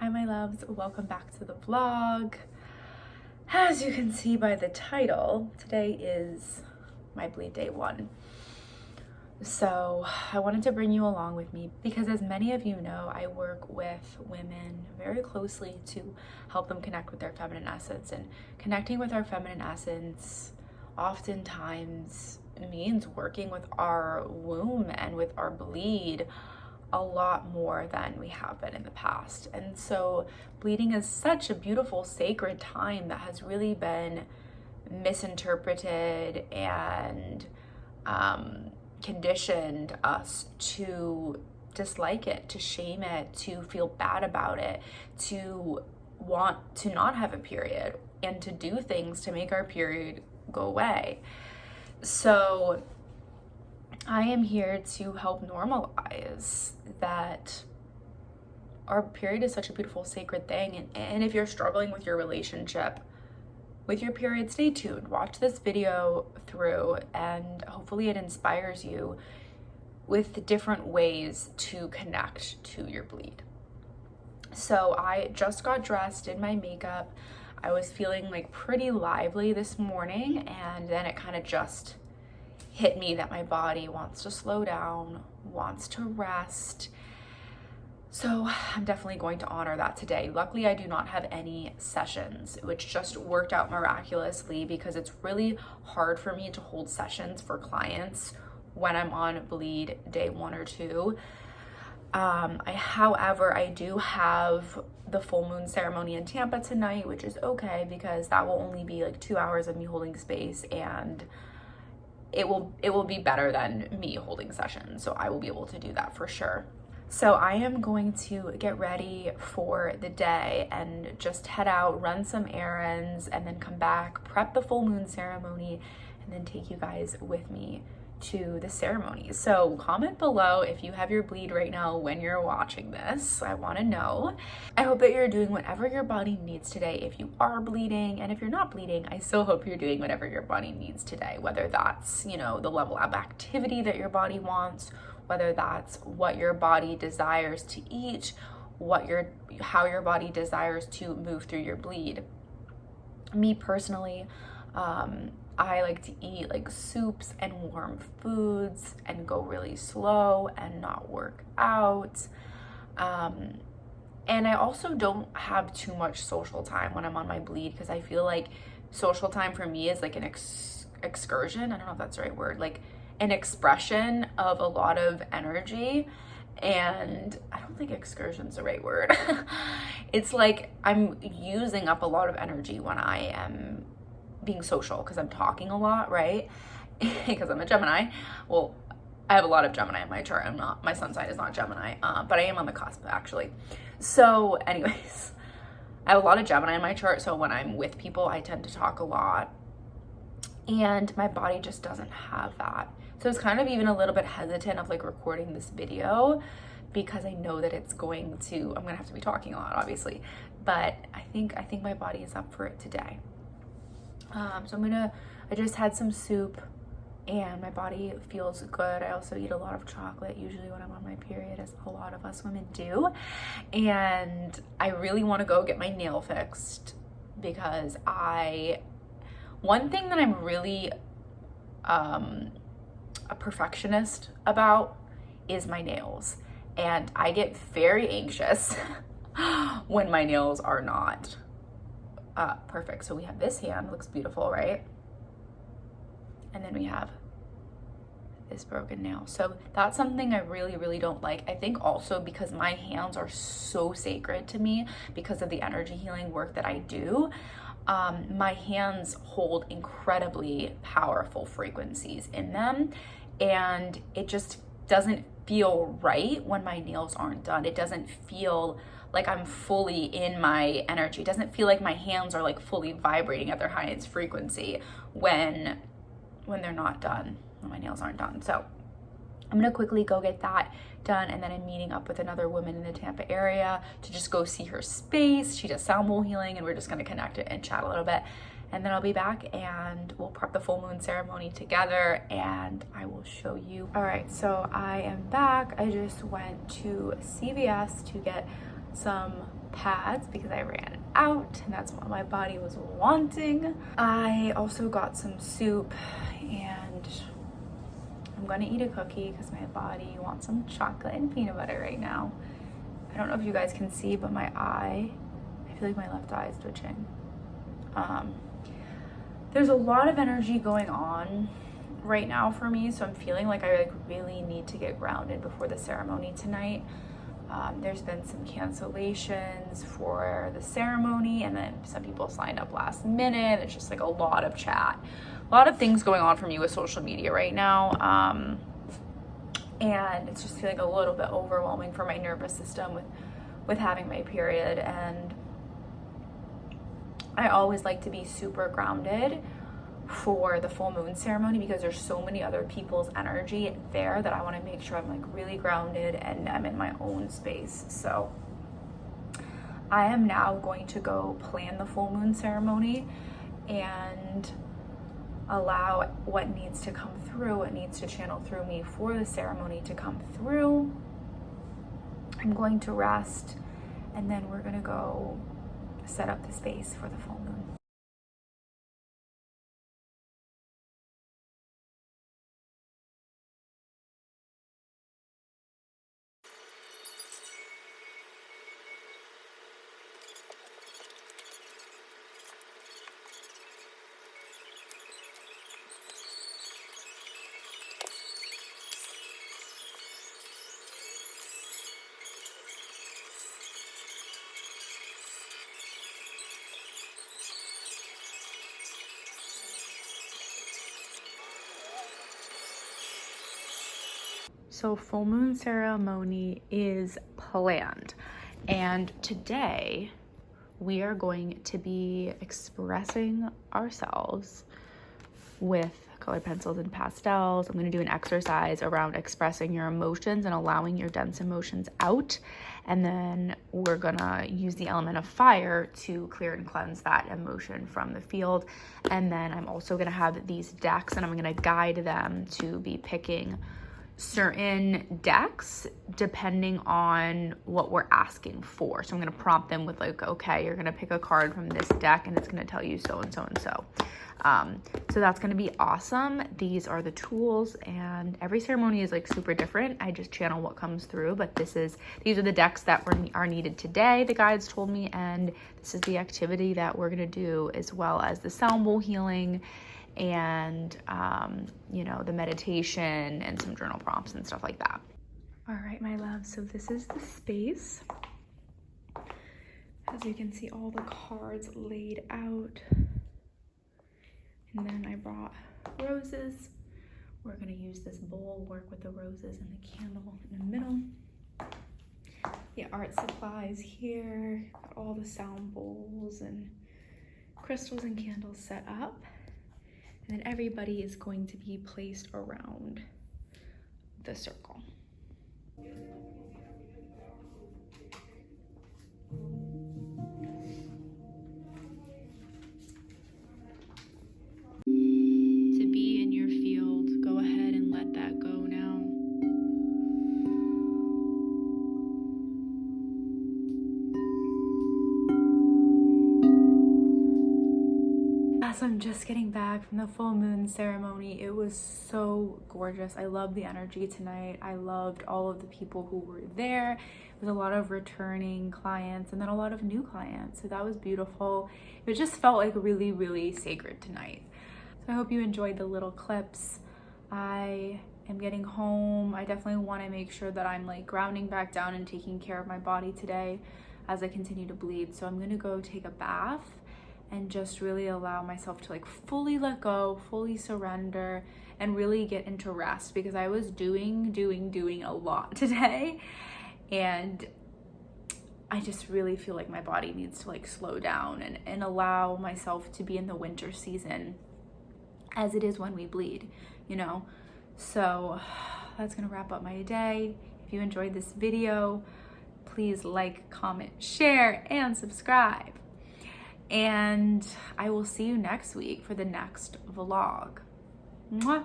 Hi my loves, welcome back to the vlog. As you can see by the title, today is my bleed day 1. So I wanted to bring you along with me because, as many of you know, I work with women very closely to help them connect with their feminine essence, and connecting with our feminine essence oftentimes means working with our womb and with our bleed a lot more than we have been in the past. And so bleeding is such a beautiful, sacred time that has really been misinterpreted and conditioned us to dislike it, to shame it, to feel bad about it, to want to not have a period, and to do things to make our period go away. So I am here to help normalize that our period is such a beautiful, sacred thing. And if you're struggling with your relationship with your period, stay tuned. Watch this video through, and hopefully it inspires you with different ways to connect to your bleed. So I just got dressed, did my makeup. I was feeling like pretty lively this morning, and then it kind of just hit me that my body wants to slow down, wants to rest. So I'm definitely going to honor that today. Luckily, I do not have any sessions, which just worked out miraculously because it's really hard for me to hold sessions for clients when I'm on bleed day 1 or 2. However, I do have the full moon ceremony in Tampa tonight, which is okay because that will only be like 2 hours of me holding space, and it will be better than me holding sessions. So I will be able to do that for sure. So I am going to get ready for the day and just head out, run some errands, and then come back, prep the full moon ceremony, and then take you guys with me to the ceremony. So comment below if you have your bleed right now when you're watching this. I want to know. I hope that you're doing whatever your body needs today if you are bleeding, and if you're not bleeding, I still hope you're doing whatever your body needs today, whether that's, the level of activity that your body wants, whether that's what your body desires to eat, how your body desires to move through your bleed. Me personally, I like to eat like soups and warm foods and go really slow and not work out. And I also don't have too much social time when I'm on my bleed, because I feel like social time for me is like an excursion. I don't know if that's the right word, like an expression of a lot of energy. And I don't think excursion's the right word. It's like I'm using up a lot of energy when I am being social, because I'm talking a lot, right? Because I'm a Gemini. Well, I have a lot of Gemini in my chart. My sun sign is not Gemini, but I am on the cusp actually. So anyways, I have a lot of Gemini in my chart. So when I'm with people, I tend to talk a lot, and my body just doesn't have that. So it's kind of even a little bit hesitant of like recording this video, because I know that I'm gonna have to be talking a lot, obviously, but I think my body is up for it today. So I just had some soup and my body feels good. I also eat a lot of chocolate usually when I'm on my period, as a lot of us women do. And I really want to go get my nail fixed, because one thing that I'm really a perfectionist about is my nails. And I get very anxious when my nails are not perfect. So we have this hand, looks beautiful, right? And then we have this broken nail. So that's something I really, really don't like. I think also because my hands are so sacred to me because of the energy healing work that I do. My hands hold incredibly powerful frequencies in them, and it just doesn't feel right when my nails aren't done. It doesn't feel like I'm fully in my energy. It doesn't feel like my hands are like fully vibrating at their highest frequency when they're not done, when my nails aren't done. So I'm gonna quickly go get that done, and then I'm meeting up with another woman in the Tampa area to just go see her space. She does sound bowl healing, and we're just gonna connect it and chat a little bit. And then I'll be back and we'll prep the full moon ceremony together, and I will show you. All right, so I am back. I just went to CVS to get some pads because I ran out and that's what my body was wanting. I also got some soup and I'm gonna eat a cookie because my body wants some chocolate and peanut butter right now. I don't know if you guys can see, but my eye, I feel like my left eye is twitching. There's a lot of energy going on right now for me, so I'm feeling like I really need to get grounded before the ceremony tonight. There's been some cancellations for the ceremony, and then some people signed up last minute. It's just like a lot of chat, a lot of things going on for me with social media right now, and it's just feeling a little bit overwhelming for my nervous system with having my period. And I always like to be super grounded for the full moon ceremony because there's so many other people's energy there that I want to make sure I'm like really grounded and I'm in my own space. So I am now going to go plan the full moon ceremony and allow what needs to come through, what needs to channel through me for the ceremony to come through. I'm going to rest and then we're going to go set up the space for the full moon. So full moon ceremony is planned, and today we are going to be expressing ourselves with colored pencils and pastels. I'm going to do an exercise around expressing your emotions and allowing your dense emotions out, and then we're gonna use the element of fire to clear and cleanse that emotion from the field. And then I'm also gonna have these decks and I'm gonna guide them to be picking certain decks depending on what we're asking for. So I'm going to prompt them with like, okay, you're going to pick a card from this deck and it's going to tell you so and so and so. So that's going to be awesome. These are the tools, and every ceremony is like super different. I just channel what comes through, but these are the decks that are needed today, the guides told me, and this is the activity that we're going to do, as well as the sound bowl healing and the meditation and some journal prompts and stuff like that. All right, my love, so this is the space. As you can see, all the cards laid out. And then I brought roses. We're gonna use this bowl, work with the roses and the candle in the middle. The art supplies here, got all the sound bowls and crystals and candles set up. And then everybody is going to be placed around the circle. To be in your field, go ahead and let that go now. So I'm just getting back from the full moon ceremony. It was so gorgeous. I loved the energy tonight. I loved all of the people who were there. It was a lot of returning clients and then a lot of new clients. So that was beautiful. It just felt like really, really sacred tonight. So I hope you enjoyed the little clips. I am getting home. I definitely want to make sure that I'm like grounding back down and taking care of my body today as I continue to bleed. So I'm gonna go take a bath and just really allow myself to like fully let go, fully surrender, and really get into rest, because I was doing a lot today, and I just really feel like my body needs to like slow down and allow myself to be in the winter season as it is when we bleed, So that's gonna wrap up my day. If you enjoyed this video, please like, comment, share, and subscribe. And I will see you next week for the next vlog. Mwah.